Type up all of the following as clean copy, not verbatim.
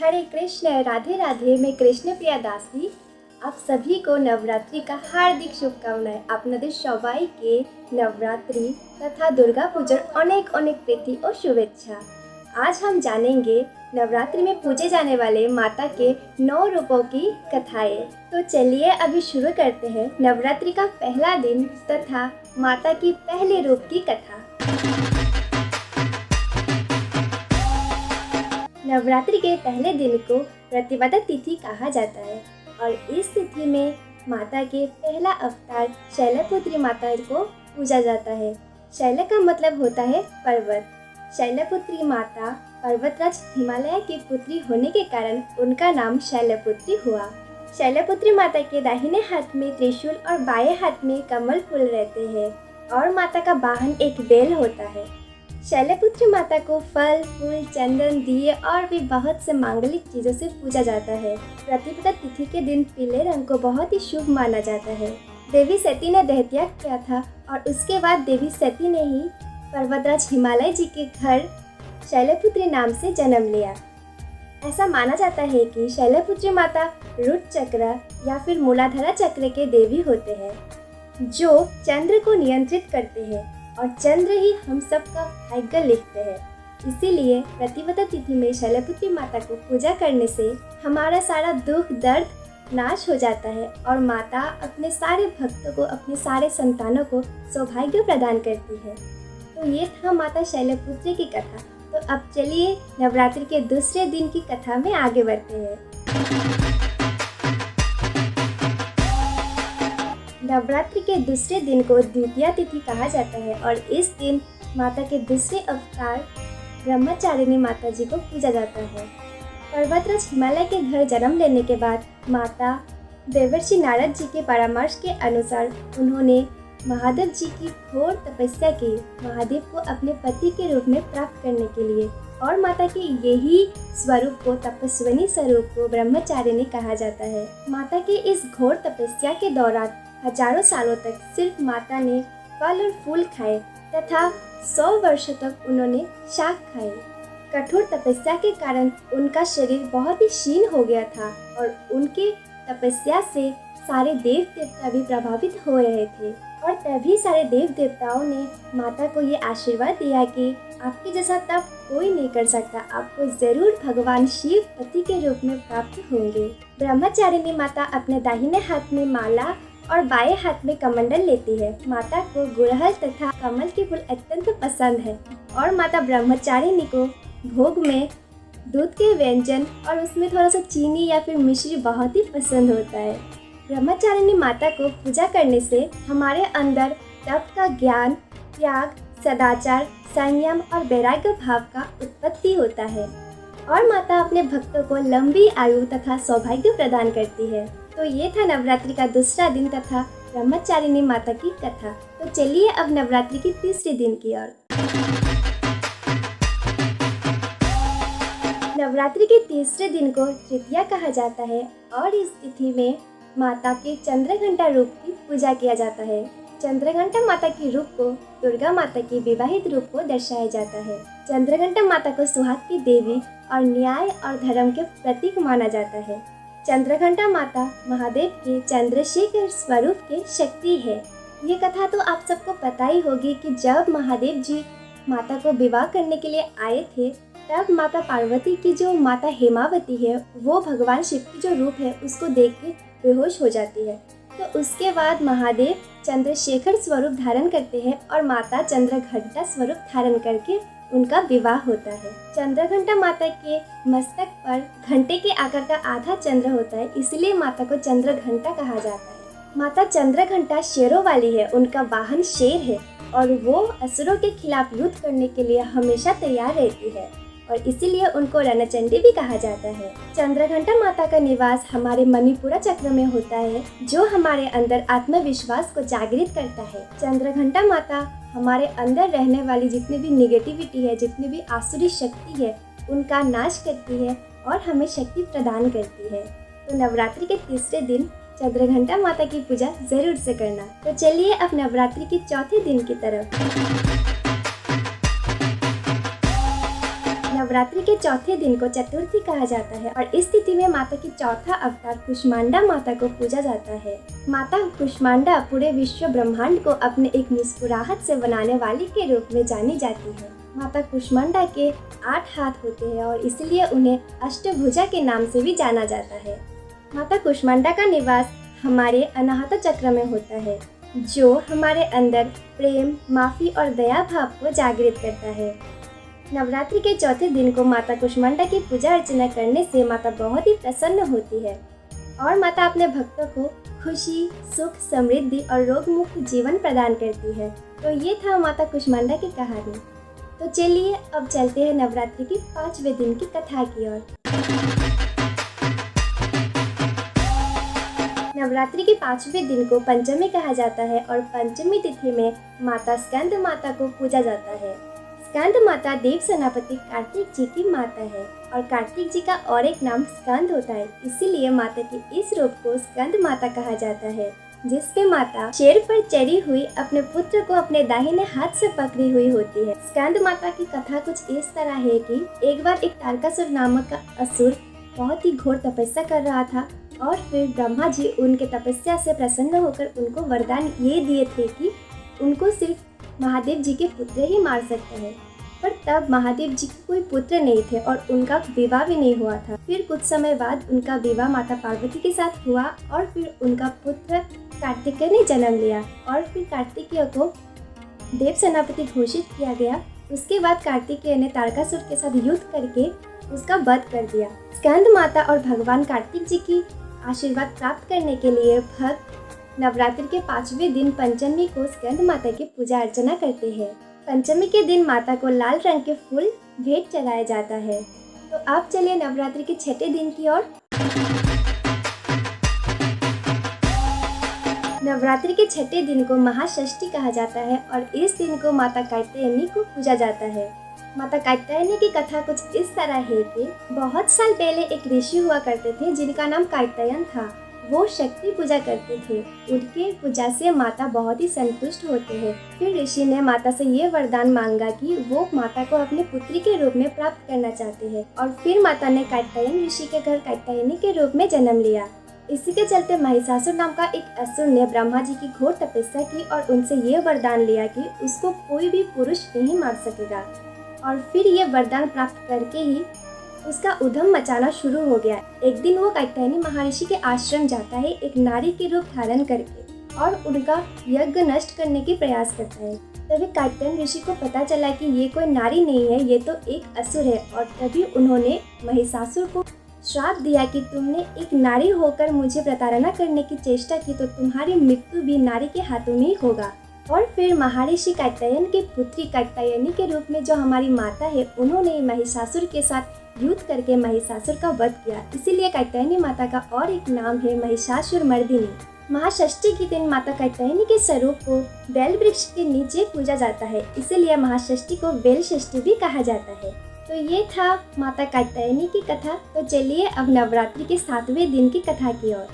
हरे कृष्ण, राधे राधे। मैं कृष्ण प्रिया दासी आप सभी को नवरात्रि का हार्दिक शुभकामनाएं। আপনাদের সবাইকে नवरात्रि तथा दुर्गा पूजा अनेक अनेक प्रीति और शुभेच्छा। आज हम जानेंगे नवरात्रि में पूजे जाने वाले माता के 9 रूपों की कथाएं। तो चलिए अभी शुरू करते हैं नवरात्रि का पहला दिन तथा माता की पहले रूप की कथा। नवरात्रि के पहले दिन को प्रतिपदा तिथि कहा जाता है और इस तिथि में माता के पहला अवतार शैलपुत्री माता को पूजा जाता है। शैल का मतलब होता है पर्वत। शैलपुत्री माता पर्वतराज हिमालय की पुत्री होने के कारण उनका नाम शैलपुत्री हुआ। शैलपुत्री माता के दाहिने हाथ में त्रिशूल और बाएं हाथ में कमल फूल रहते हैं और माता का वाहन एक बैल होता है। शैलपुत्री माता को फल, फूल, चंदन, दिए और भी बहुत से मांगलिक चीज़ों से पूजा जाता है। प्रतिपदा तिथि के दिन पीले रंग को बहुत ही शुभ माना जाता है। देवी सती ने देहत्याग किया था और उसके बाद देवी सती ने ही पर्वतराज हिमालय जी के घर शैलपुत्री नाम से जन्म लिया। ऐसा माना जाता है कि शैलपुत्री माता रुद्र चक्र या फिर मूलाधारा चक्र के देवी होते हैं जो चंद्र को नियंत्रित करते हैं और चंद्र ही हम सब का भाग्य लिखते हैं। इसीलिए प्रतिपदा तिथि में शैलपुत्री माता को पूजा करने से हमारा सारा दुख दर्द नाश हो जाता है और माता अपने सारे भक्तों को, अपने सारे संतानों को सौभाग्य प्रदान करती है। तो ये था माता शैलपुत्री की कथा। तो अब चलिए नवरात्रि के दूसरे दिन की कथा में आगे बढ़ते हैं। नवरात्रि के दूसरे दिन को द्वितीया तिथि कहा जाता है और इस दिन माता के दूसरे अवतार ब्रह्मचारिणी माता जी को पूजा जाता है। पर्वतराज हिमालय के घर जन्म लेने के बाद माता देवर्षि नारद जी के परामर्श के अनुसार उन्होंने महादेव जी की घोर तपस्या की, महादेव को अपने पति के रूप में प्राप्त करने के लिए। और माता के यही स्वरूप को, तपस्विनी स्वरूप को ब्रह्मचारिणी कहा जाता है। माता के इस घोर तपस्या के दौरान हजारों सालों तक सिर्फ माता ने फल और फूल खाए तथा 100 वर्षों तक उन्होंने शाक खाए। कठोर तपस्या के कारण उनका शरीर बहुत ही क्षीण हो गया था और उनके तपस्या से सारे देव देवता भी प्रभावित हो रहे थे। और तभी सारे देव देवताओं ने माता को ये आशीर्वाद दिया कि आपके जैसा तप कोई नहीं कर सकता, आपको जरूर भगवान शिव पति के रूप में प्राप्त होंगे। ब्रह्मचारिणी माता अपने दाहिने हाथ में माला और बाएं हाथ में कमंडल लेती है। माता को गुड़हल तथा कमल के फूल अत्यंत पसंद है और माता ब्रह्मचारिणी को भोग में दूध के व्यंजन और उसमें थोड़ा सा चीनी या फिर मिश्री बहुत ही पसंद होता है। ब्रह्मचारिणी माता को पूजा करने से हमारे अंदर तप का ज्ञान, त्याग, सदाचार, संयम और वैराग्य भाव का उत्पत्ति होता है और माता अपने भक्तों को लंबी आयु तथा सौभाग्य प्रदान करती है। तो ये था नवरात्रि का दूसरा दिन तथा ब्रह्मचारिणी माता की कथा। तो चलिए अब नवरात्रि की तीसरे दिन की ओर। नवरात्रि के तीसरे दिन को तृतीया कहा जाता है और इस तिथि में माता के चंद्रघंटा रूप की पूजा किया जाता है। चंद्रघंटा माता के रूप को दुर्गा माता की विवाहित रूप को दर्शाया जाता है। चंद्रघंटा माता को सुहाग की देवी और न्याय और धर्म के प्रतीक माना जाता है। चंद्रघंटा माता महादेव के चंद्रशेखर स्वरूप के शक्ति है। ये कथा तो आप सबको पता ही होगी कि जब महादेव जी माता को विवाह करने के लिए आए थे तब माता पार्वती की जो माता हेमावती है वो भगवान शिव की जो रूप है उसको देख के बेहोश हो जाती है। तो उसके बाद महादेव चंद्रशेखर स्वरूप धारण करते हैं और माता चंद्रघंटा स्वरूप धारण करके उनका विवाह होता है। चंद्रघंटा माता के मस्तक पर घंटे के आकार का आधा चंद्र होता है, इसलिए माता को चंद्रघंटा कहा जाता है। माता चंद्रघंटा शेरों वाली है, उनका वाहन शेर है और वो असुरों के खिलाफ युद्ध करने के लिए हमेशा तैयार रहती है और इसीलिए उनको रणचंडी भी कहा जाता है। चंद्रघंटा माता का निवास हमारे मणिपुरा चक्र में होता है जो हमारे अंदर आत्मविश्वास को जागृत करता है। चंद्रघंटा माता हमारे अंदर रहने वाली जितनी भी निगेटिविटी है, जितनी भी आसुरी शक्ति है, उनका नाश करती है और हमें शक्ति प्रदान करती है। तो नवरात्रि के तीसरे दिन चंद्रघंटा माता की पूजा जरूर से करना। तो चलिए अब नवरात्रि के चौथे दिन की तरफ। नवरात्रि के चौथे दिन को चतुर्थी कहा जाता है और इस तिथि में माता की चौथा अवतार कुष्मांडा माता को पूजा जाता है। माता कुष्मांडा पूरे विश्व ब्रह्मांड को अपने एक मुस्कुराहट से बनाने वाली के रूप में जानी जाती है। माता कुष्मांडा के 8 हाथ होते हैं और इसलिए उन्हें अष्टभुजा के नाम से भी जाना जाता है। माता कुष्मांडा का निवास हमारे अनाहत चक्र में होता है, जो हमारे अंदर प्रेम, माफ़ी और दया भाव को जागृत करता है। नवरात्रि के चौथे दिन को माता कुष्मांडा की पूजा अर्चना करने से माता बहुत ही प्रसन्न होती है और माता अपने भक्तों को खुशी, सुख, समृद्धि और रोग मुक्त जीवन प्रदान करती है। तो ये था माता कुष्मांडा की कहानी। तो चलिए अब चलते हैं नवरात्रि की 5वें दिन की कथा की ओर। नवरात्रि के 5वें दिन को पंचमी कहा जाता है और पंचमी तिथि में माता स्कंद माता को पूजा जाता है। स्कंद माता देव सेनापति कार्तिक जी की माता है और कार्तिक जी का और एक नाम स्कंद होता है, इसीलिए माता की इस रूप को स्कंद माता कहा जाता है, जिसपे माता शेर पर चढ़ी हुई अपने पुत्र को अपने दाहिने हाथ से पकड़ी हुई होती है। स्कंद माता की कथा कुछ इस तरह है कि एक बार एक तारकासुर नामक का असुर बहुत ही घोर तपस्या कर रहा था और फिर ब्रह्मा जी उनके तपस्या से प्रसन्न होकर उनको वरदान ये दिए थे कि उनको सिर्फ महादेव जी के पुत्र ही मार सकते हैं। पर तब महादेव जी के कोई पुत्र नहीं थे और उनका विवाह भी नहीं हुआ था। फिर कुछ समय बाद उनका विवाह माता पार्वती के साथ हुआ और फिर उनका पुत्र कार्तिकेय ने जन्म लिया और फिर कार्तिकेय को देव सेनापति घोषित किया गया। उसके बाद कार्तिकेय ने तारकासुर के साथ युद्ध करके उसका वध कर दिया। स्कंद माता और भगवान कार्तिक जी की आशीर्वाद प्राप्त करने के लिए भक्त नवरात्रि के 5वें दिन पंचमी को स्कंद माता की पूजा अर्चना करते हैं। पंचमी के दिन माता को लाल रंग के फूल भेंट चढ़ाया जाता है। तो आप चलिए नवरात्रि के 6ठे दिन की ओर। नवरात्रि के 6ठे दिन को महाषष्ठी कहा जाता है और इस दिन को माता कात्यायनी को पूजा जाता है। माता कात्यायनी की कथा कुछ इस तरह है कि बहुत साल पहले एक ऋषि हुआ करते थे जिनका नाम कात्यायन था। वो शक्ति पूजा करते थे। उनके पूजा से माता बहुत ही संतुष्ट होते हैं। फिर ऋषि ने माता से ये वरदान मांगा कि वो माता को अपने पुत्री के रूप में प्राप्त करना चाहते हैं और फिर माता ने कात्यायन ऋषि के घर कात्यायनी के रूप में जन्म लिया। इसी के चलते महिषासुर नाम का एक असुर ने ब्रह्मा जी की घोर तपस्या की और उनसे ये वरदान लिया कि उसको कोई भी पुरुष नहीं मार सकेगा और फिर ये वरदान प्राप्त करके ही उसका उद्यम मचाना शुरू हो गया। एक दिन वो कात्यायनी महर्षि के आश्रम जाता है एक नारी के रूप धारण करके और उनका यज्ञ नष्ट करने की प्रयास करता है। तभी कात्यायन ऋषि को पता चला कि ये कोई नारी नहीं है, ये तो एक असुर है और तभी उन्होंने महिषासुर को श्राप दिया कि तुमने एक नारी होकर मुझे प्रताड़ना करने की चेष्टा की तो तुम्हारी मृत्यु भी नारी के हाथों में ही होगा। और फिर महर्षि कात्यायन की पुत्री कात्यायनी के रूप में जो हमारी माता है, उन्होंने महिषासुर के साथ युद्ध करके महिषासुर का वध किया। इसीलिए कात्यायनी माता का और एक नाम है महिषासुर मर्दिनी। महाषष्ठी के दिन माता कात्यायनी के स्वरूप को बेल वृक्ष के नीचे पूजा जाता है, इसीलिए महाषष्ठी को बेल षष्ठी भी कहा जाता है। तो ये था माता कात्यायनी की कथा। तो चलिए अब नवरात्रि के 7वें दिन की कथा की ओर।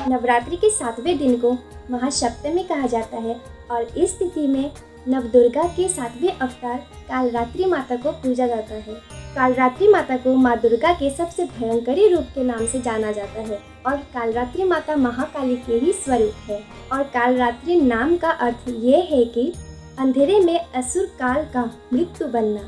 नवरात्रि के 7वें दिन को महासप्तमी कहा जाता है और इस तिथि में नवदुर्गा के 7वें अवतार कालरात्रि माता को पूजा जाता है। कालरात्रि माता को माँ दुर्गा के सबसे भयंकरी रूप के नाम से जाना जाता है और कालरात्रि माता महाकाली के ही स्वरूप है। और कालरात्रि नाम का अर्थ ये है कि अंधेरे में असुर काल का मृत्यु बनना।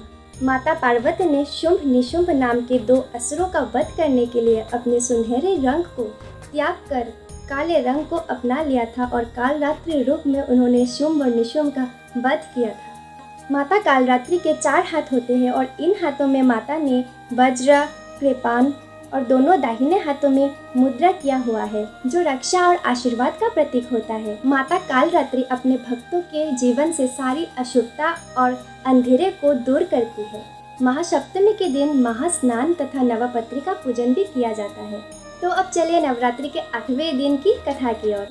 माता पार्वती ने शुंभ निशुंभ नाम के 2 असुरों का वध करने के लिए अपने सुनहरे रंग को त्याग कर काले रंग को अपना लिया था और कालरात्रि रूप में उन्होंने शुंभ और निशुंभ का वध किया था। माता कालरात्रि के 4 हाथ होते हैं और इन हाथों में माता ने वज्र, कृपान और दोनों दाहिने हाथों में मुद्रा किया हुआ है, जो रक्षा और आशीर्वाद का प्रतीक होता है। माता कालरात्रि अपने भक्तों के जीवन से सारी अशुभता और अंधेरे को दूर करती है। महासप्तमी के दिन महास्नान तथा नवपत्री का पूजन भी किया जाता है। तो अब चलिए नवरात्रि के 8वें दिन की कथा की ओर।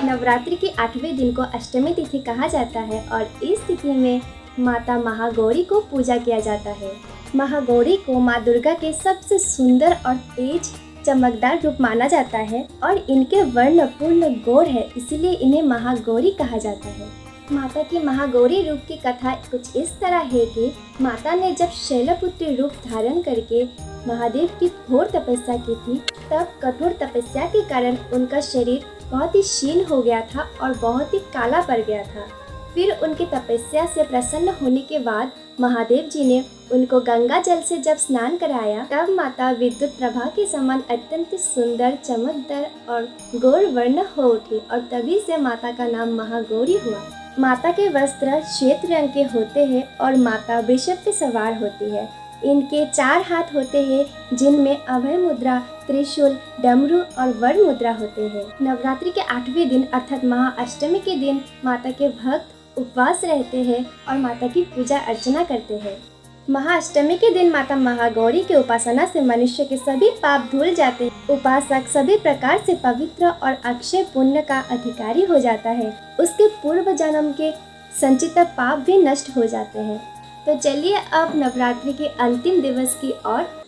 नवरात्रि के 8वें दिन को अष्टमी तिथि कहा जाता है और इस तिथि में माता महागौरी को पूजा किया जाता है। महागौरी को माँ दुर्गा के सबसे सुंदर और तेज चमकदार रूप माना जाता है और इनके वर्ण पूर्ण गौर है, इसीलिए इन्हें महागौरी कहा जाता है। माता की महागौरी रूप की कथा कुछ इस तरह है कि माता ने जब शैलपुत्री रूप धारण करके महादेव की घोर तपस्या की थी, तब कठोर तपस्या के कारण उनका शरीर बहुत ही क्षीण हो गया था और बहुत ही काला पड़ गया था। फिर उनकी तपस्या से प्रसन्न होने के बाद महादेव जी ने उनको गंगा जल से जब स्नान कराया, तब माता विद्युत प्रभा के समान अत्यंत सुंदर, चमकदार और गौर वर्ण हो उठी और तभी से माता का नाम महागौरी हुआ। माता के वस्त्र श्वेत रंग के होते हैं और माता वृषभ पे सवार होती है। इनके 4 हाथ होते हैं जिनमें अभय मुद्रा, त्रिशूल, डमरू और वर मुद्रा होते हैं। नवरात्रि के 8वें दिन अर्थात महाअष्टमी के दिन माता के भक्त उपवास रहते हैं और माता की पूजा अर्चना करते हैं। महाअष्टमी के दिन माता महागौरी के उपासना से मनुष्य के सभी पाप धुल जाते हैं। उपासक सभी प्रकार से पवित्र और अक्षय पुण्य का अधिकारी हो जाता है। उसके पूर्व जन्म के संचित पाप भी नष्ट हो जाते हैं। तो चलिए अब नवरात्रि के अंतिम दिवस की ओर।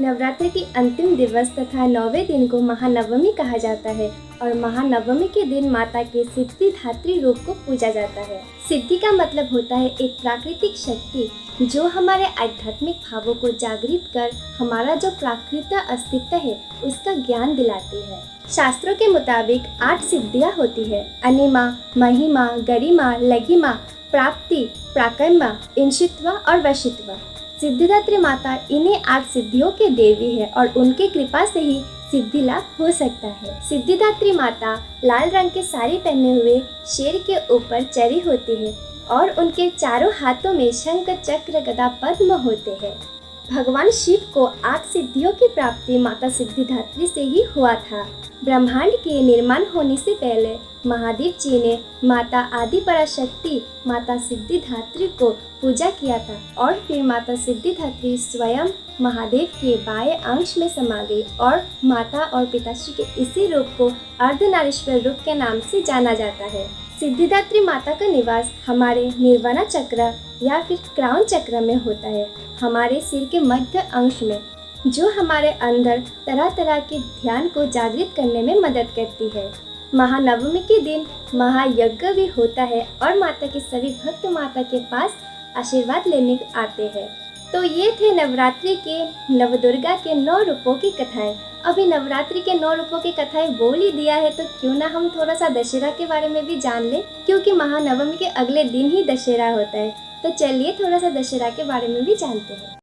नवरात्रि के अंतिम दिवस तथा 9वें दिन को महानवमी कहा जाता है और महानवमी के दिन माता के सिद्धिदात्री रूप को पूजा जाता है। सिद्धि का मतलब होता है एक प्राकृतिक शक्ति जो हमारे आध्यात्मिक भावों को जागृत कर हमारा जो प्राकृतिक अस्तित्व है उसका ज्ञान दिलाती है। शास्त्रों के मुताबिक 8 सिद्धियां होती है: अनिमा, महिमा, गरिमा, लघिमा, प्राप्ति, प्राकर्मा, इंशित्व और वशित्व। सिद्धिदात्री माता इन्हीं 8 सिद्धियों के देवी है और उनकी कृपा से ही सिद्धि लाभ हो सकता है। सिद्धिदात्री माता लाल रंग के साड़ी पहने हुए शेर के ऊपर चढ़ी होती है और उनके चारों हाथों में शंख, चक्र, गदा, पद्म होते हैं। भगवान शिव को 8 सिद्धियों की प्राप्ति माता सिद्धिदात्री से ही हुआ था। ब्रह्मांड के निर्माण होने से पहले महादेव जी ने माता आदि पराशक्ति माता सिद्धिदात्री को पूजा किया था और फिर माता सिद्धिदात्री स्वयं महादेव के बाएं अंश में समा गई और माता और पिताश्री के इसी रूप को अर्धनारीश्वर रूप के नाम से जाना जाता है। सिद्धिदात्री माता का निवास हमारे निर्वाणा चक्र या फिर क्राउन चक्र में होता है, हमारे सिर के मध्य अंश में, जो हमारे अंदर तरह तरह के ध्यान को जागृत करने में मदद करती है। महानवमी के दिन महायज्ञ भी होता है और माता के सभी भक्त माता के पास आशीर्वाद लेने आते हैं। तो ये थे नवरात्रि के नवदुर्गा के 9 रूपों की कथाएं। अभी नवरात्रि के 9 रूपों की कथाएं बोल ही दिया है तो क्यों ना हम थोड़ा सा दशहरा के बारे में भी जान लें, क्योंकि महानवमी के अगले दिन ही दशहरा होता है। तो चलिए थोड़ा सा दशहरा के बारे में भी जानते हैं।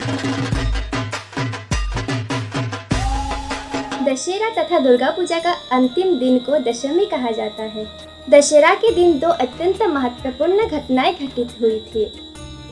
दशहरा तथा दुर्गा पूजा का अंतिम दिन को दशमी कहा जाता है। दशहरा के दिन 2 अत्यंत महत्वपूर्ण घटनाएं घटित हुई थी।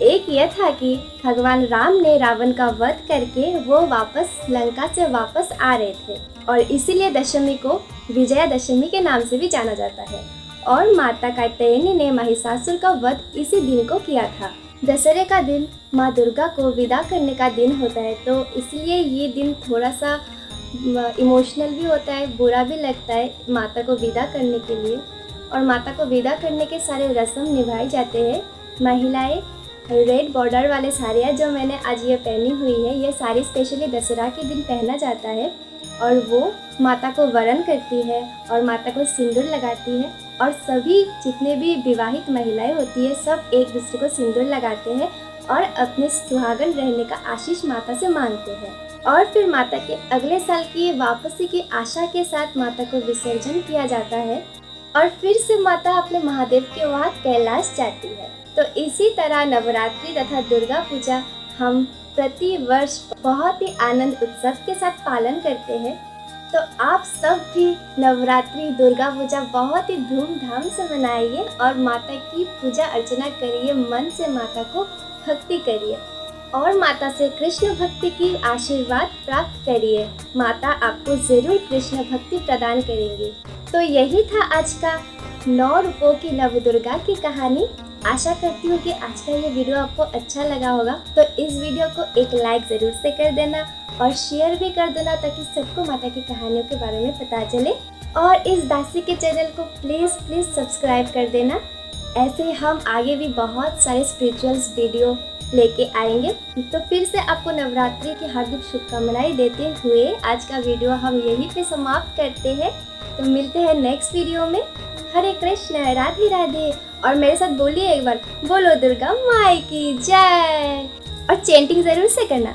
एक यह था कि भगवान राम ने रावण का वध करके वो वापस लंका से वापस आ रहे थे और इसीलिए दशमी को विजयादशमी के नाम से भी जाना जाता है। और माता कात्यायनी ने महिषासुर का वध इसी दिन को किया था। दशहरे का दिन माँ दुर्गा को विदा करने का दिन होता है, तो इसलिए ये दिन थोड़ा सा इमोशनल भी होता है, बुरा भी लगता है माता को विदा करने के लिए। और माता को विदा करने के सारे रस्म निभाए जाते हैं। महिलाएं रेड बॉर्डर वाले साड़ियाँ जो मैंने आज ये पहनी हुई है, ये साड़ी स्पेशली दशहरा के दिन पहना जाता है और वो माता को वरण करती है और माता को सिंदूर लगाती है और सभी जितने भी विवाहित महिलाएं होती है सब एक दूसरे को सिंदूर लगाते हैं और अपने सुहागन रहने का आशीष माता से मांगते हैं। और फिर माता के अगले साल की वापसी की आशा के साथ माता को विसर्जन किया जाता है और फिर से माता अपने महादेव के वहाँ कैलाश जाती है। तो इसी तरह नवरात्रि तथा दुर्गा पूजा हम प्रति वर्ष बहुत ही आनंद उत्सव के साथ पालन करते हैं। तो आप सब भी नवरात्रि दुर्गा पूजा बहुत ही धूमधाम से मनाइए और माता की पूजा अर्चना करिए, मन से माता को भक्ति करिए और माता से कृष्ण भक्ति की आशीर्वाद प्राप्त करिए। माता आपको ज़रूर कृष्ण भक्ति प्रदान करेंगी। तो यही था आज का 9 रूपों की नवदुर्गा की कहानी। आशा करती हूँ कि आज का ये वीडियो आपको अच्छा लगा होगा। तो इस वीडियो को एक लाइक ज़रूर से कर देना और शेयर भी कर देना ताकि सबको माता की कहानियों के बारे में पता चले। और इस दासी के चैनल को प्लीज़ सब्सक्राइब कर देना। ऐसे हम आगे भी बहुत सारे स्पिरिचुअल्स वीडियो लेके आएंगे। तो फिर से आपको नवरात्रि की हार्दिक शुभकामनाएं देते हुए आज का वीडियो हम यहीं पे समाप्त करते हैं। तो मिलते हैं नेक्स्ट वीडियो में। हरे कृष्ण, राधे राधे। और मेरे साथ बोलिए एक बार, बोलो दुर्गा माई की जय, और चैंटिंग ज़रूर से करना।